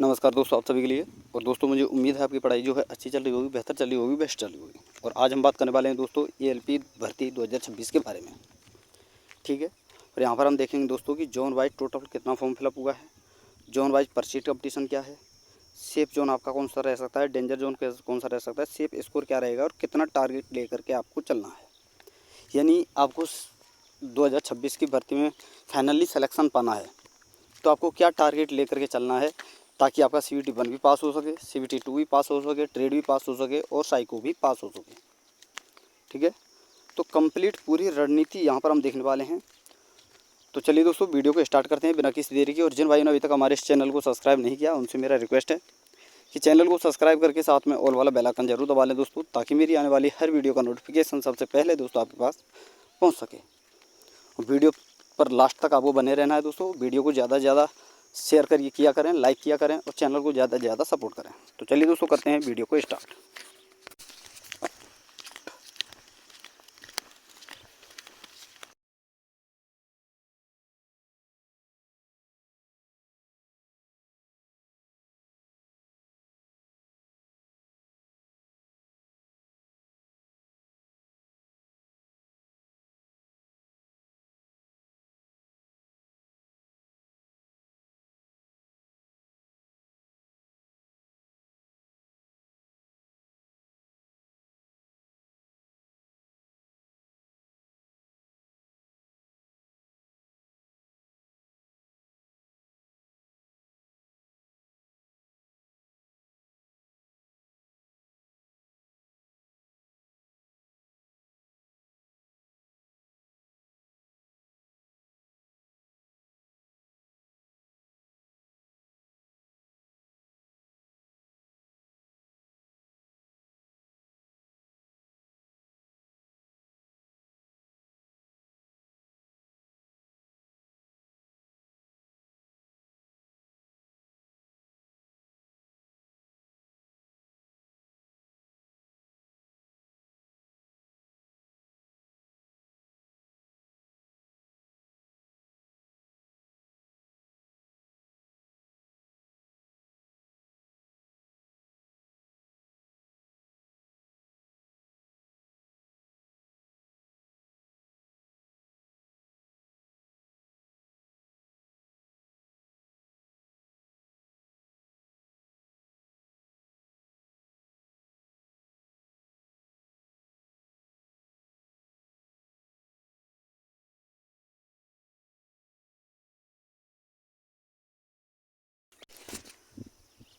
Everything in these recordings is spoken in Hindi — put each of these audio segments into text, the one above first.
नमस्कार दोस्तों, आप सभी के लिए। और दोस्तों, मुझे उम्मीद है आपकी पढ़ाई जो है अच्छी चल रही होगी, बेहतर चल रही होगी, बेस्ट चल रही होगी। और आज हम बात करने वाले हैं दोस्तों एएलपी भर्ती 2026 के बारे में। ठीक है। और यहाँ पर हम देखेंगे दोस्तों कि जोन वाइज टोटल कितना फॉर्म फिलअप हुआ है, जोन वाइज पर सीट कंपटीशन क्या है, सेफ जोन आपका कौन सा रह सकता है, डेंजर जोन कौन सा रह सकता है, सेफ स्कोर क्या रहेगा और कितना टारगेट लेकर के आपको चलना है। यानी आपको 2026 की भर्ती में फाइनली सिलेक्शन पाना है तो आपको क्या टारगेट लेकर के चलना है, ताकि आपका CVT 1 भी पास हो सके, CVT 2 भी पास हो सके, ट्रेड भी पास हो सके और साइको भी पास हो सके। ठीक है। तो कंप्लीट पूरी रणनीति यहाँ पर हम देखने वाले हैं। तो चलिए दोस्तों, वीडियो को स्टार्ट करते हैं बिना किसी देरी के। और जिन भाइयों ने अभी तक हमारे इस चैनल को सब्सक्राइब नहीं किया, उनसे मेरा रिक्वेस्ट है कि चैनल को सब्सक्राइब करके साथ में ऑल वाला बेल आइकन जरूर दबा लें दोस्तों, ताकि मेरी आने वाली हर वीडियो का नोटिफिकेशन सबसे पहले दोस्तों आपके पास पहुँच सके। वीडियो पर लास्ट तक आपको बने रहना है दोस्तों। वीडियो को ज़्यादा से ज़्यादा शेयर करिए, किया करें, लाइक किया करें और चैनल को ज़्यादा से ज़्यादा सपोर्ट करें। तो चलिए दोस्तों, करते हैं वीडियो को स्टार्ट।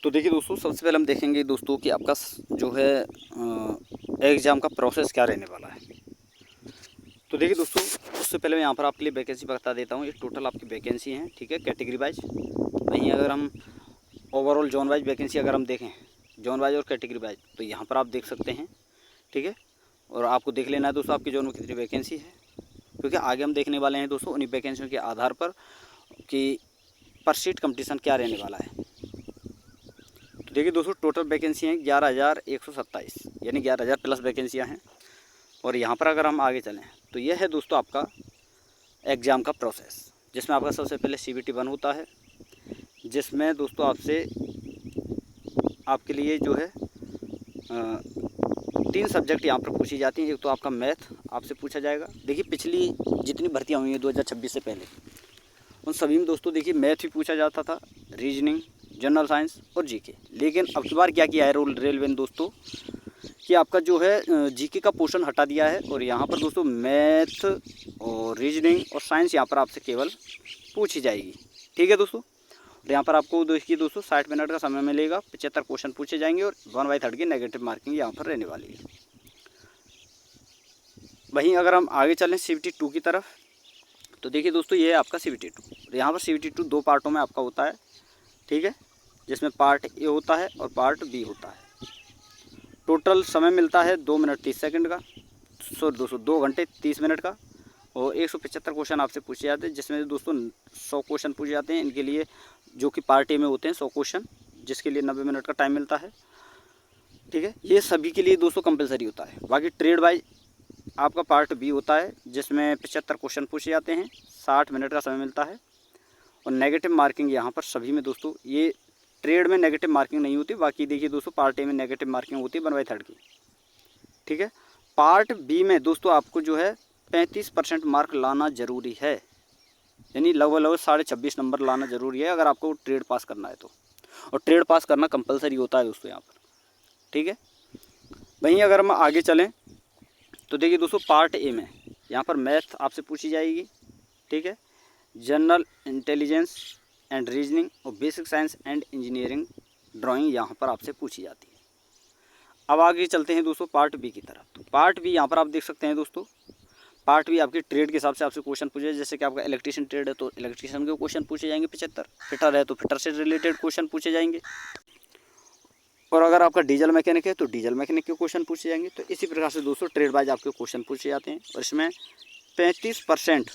तो देखिए दोस्तों, सबसे पहले हम देखेंगे दोस्तों कि आपका जो है एग्ज़ाम का प्रोसेस क्या रहने वाला है। तो देखिए दोस्तों, उससे पहले मैं यहाँ पर आपके लिए वैकेंसी बता देता हूँ। ये टोटल आपकी वैकेंसी हैं, ठीक है, कैटेगरी वाइज। वहीं अगर हम ओवरऑल जोन वाइज वैकेंसी अगर हम देखें, जोन वाइज और कैटेगरी वाइज, तो यहाँ पर आप देख सकते हैं। ठीक है। और आपको देख लेना है दोस्तों आपकी जोन में कितनी वैकेंसी है, क्योंकि आगे हम देखने वाले हैं दोस्तों उन्हीं वैकेंसियों के आधार पर कि पर सीट कंपटीशन क्या रहने वाला है। तो देखिए दोस्तों, टोटल वैकेंसी हैं 11,127, यानी 11,000 प्लस वैकेंसियाँ हैं। और यहाँ पर अगर हम आगे चलें तो यह है दोस्तों आपका एग्ज़ाम का प्रोसेस, जिसमें आपका सबसे पहले CVT 1 होता है, जिसमें दोस्तों आपके लिए जो है 3 सब्जेक्ट यहाँ पर पूछी जाती हैं। एक तो आपका मैथ आपसे पूछा जाएगा। देखिए, पिछली जितनी भर्तियाँ हुई हैं 2026 से पहले, उन सभी में दोस्तों देखिए मैथ भी पूछा जाता था, रीजनिंग, जनरल साइंस और GK। लेकिन अब की बार क्या किया है रेलवे ने दोस्तों कि आपका जो है GK का पोर्शन हटा दिया है, और यहाँ पर दोस्तों मैथ और रीजनिंग और साइंस यहाँ पर आपसे केवल पूछी जाएगी। ठीक है दोस्तों। और यहाँ पर आपको देखिए दोस्तों 60 मिनट का समय मिलेगा, 75 क्वेश्चन पूछे जाएंगे और 1/3 की नेगेटिव मार्किंग यहाँ पर रहने वाली है। वहीं अगर हम आगे चलें CVT 2 की तरफ, तो देखिए दोस्तों ये है आपका CVT 2। यहाँ पर CVT 2 2 पार्टों में आपका होता है। ठीक है, जिसमें पार्ट A होता है और पार्ट B होता है। टोटल समय मिलता है 2 मिनट 30 सेकंड का, दोस्तों 2 घंटे 30 मिनट का। और 175 क्वेश्चन आपसे पूछे जाते हैं, जिसमें दोस्तों 100 क्वेश्चन पूछे जाते हैं इनके लिए, जो कि पार्ट ए में होते हैं 100 क्वेश्चन, जिसके लिए 90 मिनट का टाइम मिलता है। ठीक है, ये सभी के लिए दोस्तों कंपलसरी होता है। बाकी ट्रेड वाइज आपका पार्ट B होता है, जिसमें 75 क्वेश्चन पूछे जाते हैं, 60 मिनट का समय मिलता है। और नेगेटिव मार्किंग यहाँ पर सभी में दोस्तों ये ट्रेड में नेगेटिव मार्किंग नहीं होती। बाकी देखिए दोस्तों पार्ट ए में नेगेटिव मार्किंग होती है 1/3 की, ठीक है। पार्ट बी में दोस्तों आपको जो है 35% मार्क लाना ज़रूरी है, यानी लगभग 26.5 नंबर लाना ज़रूरी है अगर आपको ट्रेड पास करना है तो। और ट्रेड पास करना कंपलसरी होता है दोस्तों यहाँ पर, ठीक है। वहीं अगर हम आगे चलें तो देखिए दोस्तों पार्ट ए में यहाँ पर मैथ आपसे पूछी जाएगी, ठीक है। जनरल इंटेलिजेंस एंड रीजनिंग और basic science and engineering drawing यहाँ पर आपसे पूछी जाती है। अब आगे चलते हैं दोस्तों पार्ट बी की तरफ। तो पार्ट बी यहाँ पर आप देख सकते हैं दोस्तों, पार्ट बी आपकी ट्रेड के हिसाब से आपसे क्वेश्चन पूछे, जैसे कि आपका इलेक्ट्रीशियन ट्रेड है तो इलेक्ट्रीशियन के क्वेश्चन पूछे जाएंगे 75, फिटर है तो फिटर से रिलेटेड क्वेश्चन पूछे जाएंगे, और अगर आपका डीजल मैकेनिक है तो डीजल मैकेनिक के क्वेश्चन पूछे जाएंगे। तो इसी प्रकार से दोस्तों ट्रेड वाइज आपके क्वेश्चन पूछे जाते हैं, और इसमें 35%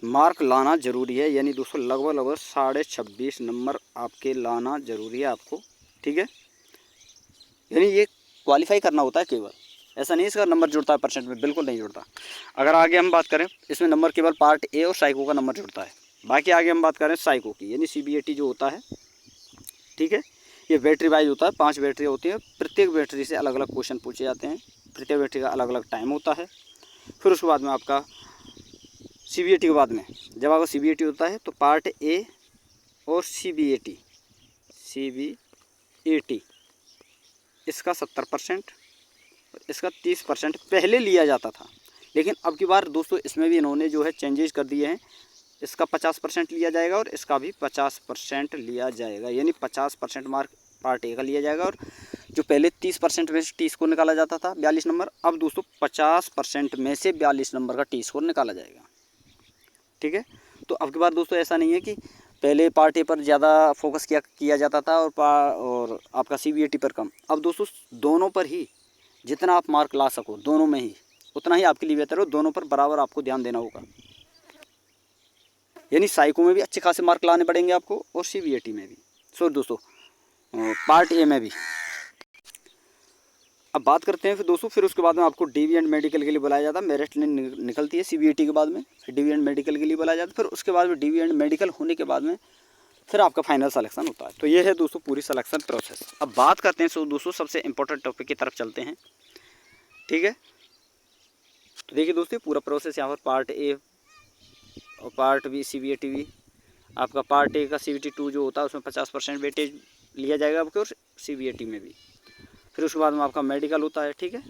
मार्क लाना ज़रूरी है, यानी दोस्तों लगभग 26.5 नंबर आपके लाना ज़रूरी है आपको, ठीक है। यानी ये क्वालिफाई करना होता है केवल, ऐसा नहीं इसका नंबर जुड़ता है परसेंट में, बिल्कुल नहीं जुड़ता। अगर आगे हम बात करें इसमें नंबर केवल पार्ट ए और साइको का नंबर जुड़ता है। बाकी आगे हम बात करें साइको की, यानी CBAT जो होता है, ठीक है। ये बैटरी वाइज होता है, 5 बैटरी होती है, प्रत्येक बैटरी से अलग अलग क्वेश्चन पूछे जाते हैं, प्रत्येक बैटरी का अलग अलग टाइम होता है। फिर उसके बाद में आपका CBAT के बाद में जब आपका CBAT होता है तो पार्ट ए और CBAT इसका 70% और इसका 30% पहले लिया जाता था, लेकिन अब की बार दोस्तों इसमें भी इन्होंने जो है चेंजेस कर दिए हैं। इसका 50% लिया जाएगा और इसका भी 50% लिया जाएगा, यानी 50% मार्क पार्ट ए का लिया जाएगा। और जो पहले 30% में से टी स्कोर निकाला जाता था 42 नंबर, अब दोस्तों 50% में से 42 नंबर का टी स्कोर निकाला जाएगा, ठीक है। तो अब की बार दोस्तों ऐसा नहीं है कि पहले पार्ट ए पर ज़्यादा फोकस किया जाता था और आपका CBAT पर कम। अब दोस्तों दोनों पर ही जितना आप मार्क ला सको, दोनों में ही उतना ही आपके लिए बेहतर हो, दोनों पर बराबर आपको ध्यान देना होगा। यानी साइको में भी अच्छे खासे मार्क लाने पड़ेंगे आपको, और CBAT में भी, सॉरी दोस्तों पार्ट ए में भी। अब बात करते हैं फिर दोस्तों, फिर उसके बाद में आपको DV एंड मेडिकल के लिए बुलाया जाता है। मेरिट निकलती है CBAT के बाद में, फिर DV एंड मेडिकल के लिए बुलाया जाता है। फिर उसके बाद में DV एंड मेडिकल होने के बाद में फिर आपका फाइनल सिलेक्शन होता है। तो ये है दोस्तों पूरी सिलेक्शन प्रोसेस। अब बात करते हैं दोस्तों सबसे इंपॉर्टेंट टॉपिक की तरफ चलते हैं, ठीक है। तो देखिए दोस्तों पूरा प्रोसेस यहाँ पर पार्ट ए और पार्ट बी CBAT भी आपका, पार्ट ए का CBAT 2 जो होता है उसमें 50% वेटेज लिया जाएगा आपके, और CBAT में भी। फिर उसके बाद में आपका मेडिकल होता है, ठीक है।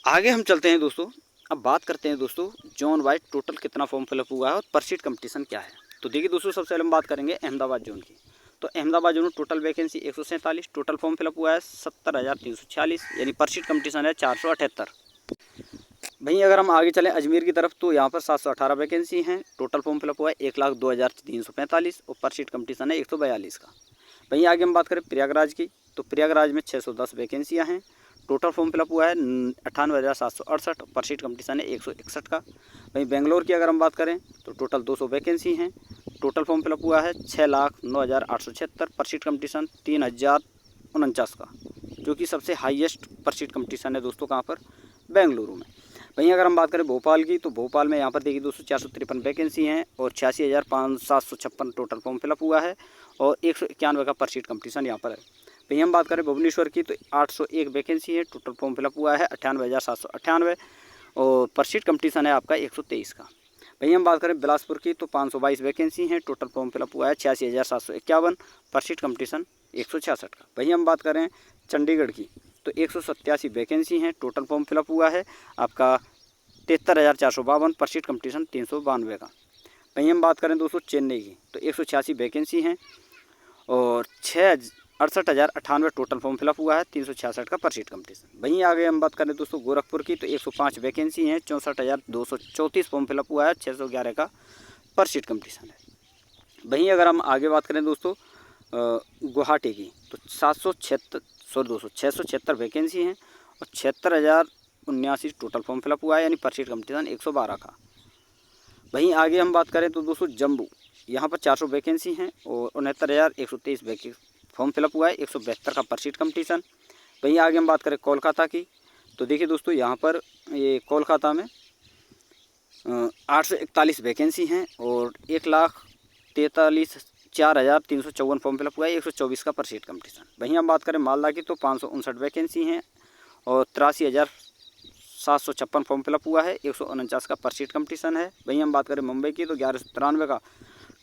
आगे हम चलते हैं दोस्तों, अब बात करते हैं दोस्तों जोन वाइज टोटल कितना फॉर्म फिलअप हुआ है और पर सीट कंपटीशन क्या है। तो देखिए दोस्तों सबसे पहले हम बात करेंगे अहमदाबाद जोन की। तो अहमदाबाद जोन में total vacancy 147, total form fill up हुआ है 70,346, यानी पर सीट कंपटीशन है 478। वहीं अगर हम आगे चलें अजमेर की तरफ तो यहाँ पर 718 वैकेंसी हैं, टोटल फॉर्म फिलअप हुआ है 1,02,345 और पर सीट कंपटीशन है 142 का। वहीं आगे हम बात करें प्रयागराज की, तो प्रयागराज में 610 वैकेंसियाँ हैं, टोटल फॉर्म फिलअप हुआ है 98,768, पर सीट कंपटीशन है 161 का। वहीं बेंगलोर की अगर हम बात करें तो टोटल 200 वैकेंसी हैं, टोटल फॉर्म फिलअप हुआ है 6,09,876, पर सीट कंपटीशन 3,049 का, जो कि सबसे हाईएस्ट पर सीट कंपटीशन है दोस्तों कहाँ पर, बेंगलुरु में। वहीं अगर हम बात करें भोपाल की, तो भोपाल में यहाँ पर देखिए दोस्तों 453 वैकेंसी हैं और 86,756 टोटल फॉर्म फिलअप हुआ है और 191 का पर सीट कंपटीशन यहाँ पर है। वहीं हम बात करें भुवनेश्वर की, तो 801 वैकेंसी है, टोटल फॉर्म फिलअप हुआ है 98,798 और पर सीट कंपटीशन है आपका 123 का। वहीं हम बात करें बिलासपुर की, तो 522 वैकेंसी हैं, टोटल फॉर्म फिलअप हुआ है 86,751, पर सीट कंपटीशन 166 का। वहीं हम बात करें चंडीगढ़ की, तो 187 वैकेंसी हैं, टोटल फॉर्म फिलअप हुआ है आपका 73,452, पर सीट कंपटीशन 392 का। वहीं हम बात करें दोस्तों चेन्नई की, तो 186 वैकेंसी हैं और 68,098 टोटल फॉर्म फिलअप हुआ है 366 का, पर सीट कंपटीशन। वहीं आगे हम बात करें दोस्तों गोरखपुर की, तो 105 वैकेंसी हैं, 64,234 फॉर्म फिलअप हुआ है 611 का, पर सीट कंपटीशन है। वहीं अगर हम आगे बात करें दोस्तों गुवाहाटी की, तो 676 वैकेंसी हैं और 76,079 टोटल फॉर्म फिलअप हुआ है, यानी पर सीट कंपटीशन 112 का। वहीं आगे हम बात करें तो दोस्तों जम्मू, यहाँ पर 400 वैकेंसी हैं और 69,123 फॉर्म फिलअप हुआ है 172 का, पर सीट कंपटीशन। वहीं आगे हम बात करें कोलकाता की, तो देखिए दोस्तों यहाँ पर ये कोलकाता में 841 वैकेंसी हैं और 1,43,600 4354 फॉर्म फिलअप हुआ है, 124 का % कंपटीशन। वहीं हम बात करें मालदा की तो 559 वैकेंसी हैं और 83,756 फॉर्म फिलअप हुआ है, 149 का % कंपटीशन है। वहीं हम बात करें मुंबई की तो 1193 का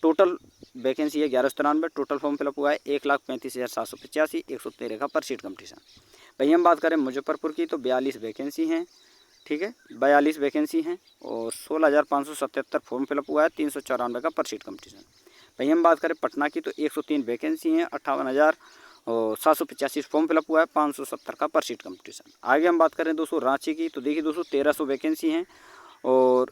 टोटल वैकेंसी है, 1193 टोटल फॉर्म फिलअप हुआ है, 1,35,785, 113 का % कंपटीशन। वहीं हम बात करें मुजफ्फरपुर की तो 42 वैकेंसी हैं, ठीक है, 42 वैकेंसी हैं और 16,577 फॉर्म फिलअप हुआ है, 394 का % कंपटीशन। वहीं हम बात करें पटना की तो 103 वैकेंसी हैं, 58,785 फॉर्म फिलअप हुआ है, 570 का % कंपटीशन। आगे हम बात करें दोस्तों रांची की तो देखिए दोस्तों 1300 वैकेंसी हैं और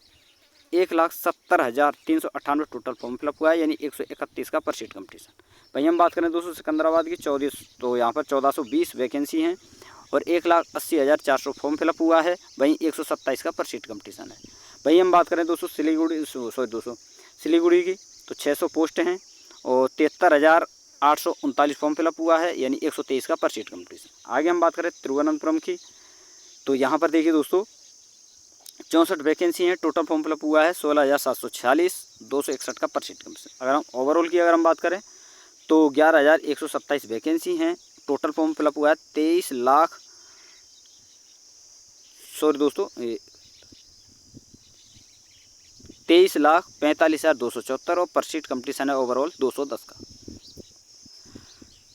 1,70,398 टोटल फॉर्म फिलअप हुआ है, यानी 131 का % कंपटीशन। वहीं हम बात करें दोस्तों सिकंदराबाद की 1420 वैकेंसी हैं और 1,80,400 फॉर्म फिलअप हुआ है, वहीं 127 का % कंपटीशन है। वहीं हम बात करें दोस्तों सिलीगुड़ी की तो 600 पोस्ट हैं और 73,839 फॉर्म फिलअप हुआ है, यानी 123 का % कंपटीशन। आगे हम बात करें तिरुवनंतपुरम की तो यहाँ पर देखिए दोस्तों 64 वैकेंसी हैं, टोटल फॉर्म फिलअप हुआ है 16,746, 261 का % कंपटीशन। अगर हम ओवरऑल की अगर हम बात करें तो 11,127 वैकेंसी हैं, टोटल फॉर्म फिलअप हुआ है 23,45,274 और % कंपटीशन है ओवरऑल 210 का।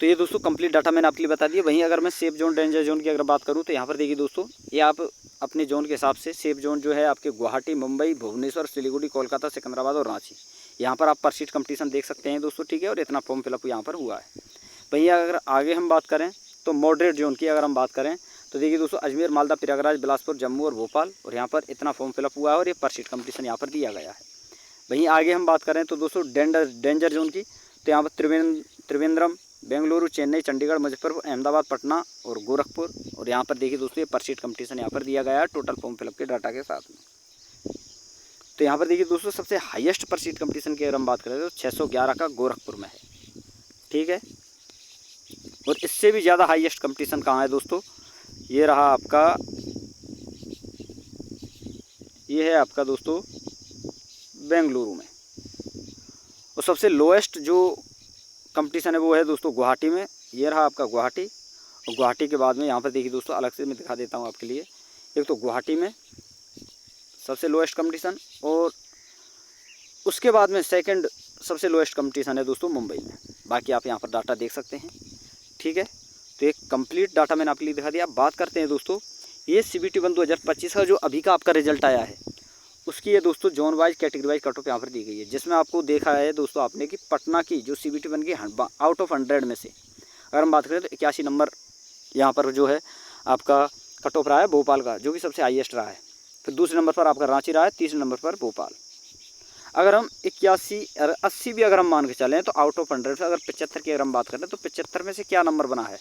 तो ये दोस्तों कंप्लीट डाटा मैंने आपके लिए बता दिया। वहीं अगर मैं सेफ जोन डेंजर जोन की अगर बात करूँ तो यहाँ पर देखिए दोस्तों ये आप अपने जोन के हिसाब से सेफ जोन जो है आपके गुवाहाटी, मुंबई, भुवनेश्वर, सिलीगुड़ी, कोलकाता, सिकंदराबाद और रांची, यहाँ पर आप % कंपटीशन देख सकते हैं दोस्तों, ठीक है, और इतना फॉर्म फिलअप यहाँ पर हुआ है। वहीं अगर आगे हम बात करें तो मॉडरेट जोन की अगर हम बात करें तो देखिए दोस्तों अजमेर, मालदा, प्रयागराज, बिलासपुर, जम्मू और भोपाल, और यहाँ पर इतना फॉर्म फिलअप हुआ है और ये % कंपटीशन यहाँ पर दिया गया है। वहीं आगे हम बात करें तो दोस्तों डेंजर जोन की तो यहाँ पर त्रिवेंद्रम, बेंगलुरु, चेन्नई, चंडीगढ़, मुजफ्फरपुर, अहमदाबाद, पटना और गोरखपुर, और यहाँ पर देखिए दोस्तों ये % कंपटीशन यहाँ पर दिया गया है टोटल फॉर्म फिलअप के डाटा के साथ में। तो यहाँ पर देखिए दोस्तों सबसे हाईएस्ट % कंपटीशन की अगर हम बात करें तो 611 का गोरखपुर में है, ठीक है, और इससे भी ज़्यादा हाईएस्ट कंपटीशन कहाँ है दोस्तों, ये रहा आपका, ये है आपका दोस्तों बेंगलुरु में, और सबसे लोएस्ट जो कंपटीशन है वो है दोस्तों गुवाहाटी में, ये रहा आपका गुवाहाटी, और गुवाहाटी के बाद में यहाँ पर देखिए दोस्तों अलग से मैं दिखा देता हूँ आपके लिए। एक तो गुवाहाटी में सबसे लोएस्ट कंपटीशन और उसके बाद में सेकंड सबसे लोएस्ट कंपटीशन है दोस्तों मुंबई में। बाकी आप यहाँ पर डाटा देख सकते हैं, ठीक है। तो एक कंप्लीट डाटा मैंने आपके लिए दिखा दिया। अब बात करते हैं दोस्तों ये CBT 1 2025 का जो अभी का आपका रिजल्ट आया है उसकी ये दोस्तों zone wise category wise cut off यहाँ पर दी गई है, जिसमें आपको देखा है दोस्तों आपने कि पटना की जो CBT 1 की आउट ऑफ 100 में से अगर हम बात करें तो 81 नंबर यहाँ पर जो है आपका कट ऑफ रहा है भोपाल का, जो कि सबसे हाईएस्ट रहा है। फिर दूसरे नंबर पर आपका रांची रहा है, तीसरे नंबर पर भोपाल। अगर हम 81 और 80 भी अगर हम मान के चलें तो आउट ऑफ 100 से अगर 75 की अगर हम बात करें तो 75 में से क्या नंबर बना है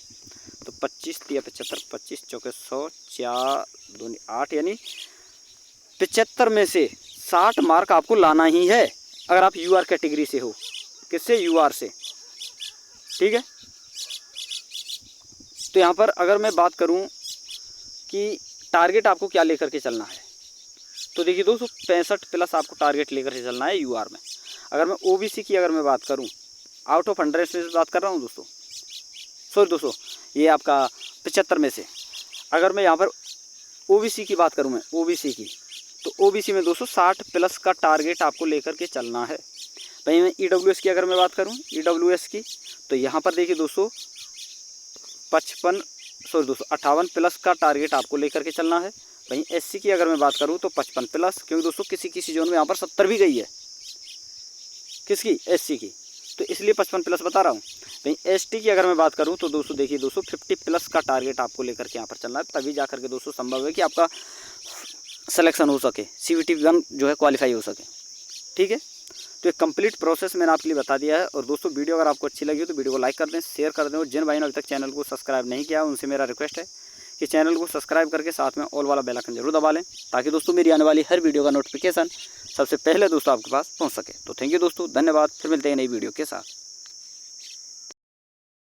तो 25 या 75, 25 चौके 100, 4 2 8, यानी 75 में से 60 मार्क आपको लाना ही है अगर आप UR कैटेगरी से हो। किससे? UR से, ठीक है। तो यहाँ पर अगर मैं बात करूँ कि टारगेट आपको क्या लेकर के चलना है तो देखिए दोस्तों 65+ आपको टारगेट लेकर के चलना है UR में। अगर मैं OBC की अगर मैं बात करूँ आउट ऑफ 100 से बात कर रहा हूँ दोस्तों, सॉरी दोस्तों ये आपका 75 में से अगर मैं यहाँ पर OBC की बात करूँ मैं OBC की तो OBC में दोस्तों 60+ का टारगेट आपको लेकर के चलना है। वहीं मैं EWS की अगर मैं बात करूँ EWS की तो यहाँ पर देखिए दोस्तों 58+ का टारगेट आपको लेकर के चलना है। वहीं SC की अगर मैं बात करूँ तो 55+, क्योंकि दोस्तों किसी जोन में यहाँ पर 70 भी गई है, किसकी? SC की, तो इसलिए 55+ बता रहा हूँ। वहीं ST की अगर मैं बात करूँ तो दोस्तों देखिए दोस्तों 50+ का टारगेट आपको लेकर के यहाँ पर चलना है, तभी जा करके दोस्तों संभव है कि आपका सिलेक्शन हो सके, CBT 1 जो है क्वालिफाई हो सके, ठीक है। तो एक कंप्लीट प्रोसेस मैंने आपके लिए बता दिया है। और दोस्तों वीडियो अगर आपको अच्छी लगी हो तो वीडियो को लाइक कर दें, शेयर कर दें, और जिन भाई ने अभी तक चैनल को सब्सक्राइब नहीं किया उनसे मेरा रिक्वेस्ट है कि चैनल को सब्सक्राइब करके साथ में ऑल वाला बेल आइकन जरूर दबा लें, ताकि दोस्तों मेरी आने वाली हर वीडियो का नोटिफिकेशन सबसे पहले दोस्तों आपके पास पहुँच सके। तो थैंक यू दोस्तों, धन्यवाद। फिर मिलते हैं नई वीडियो के साथ।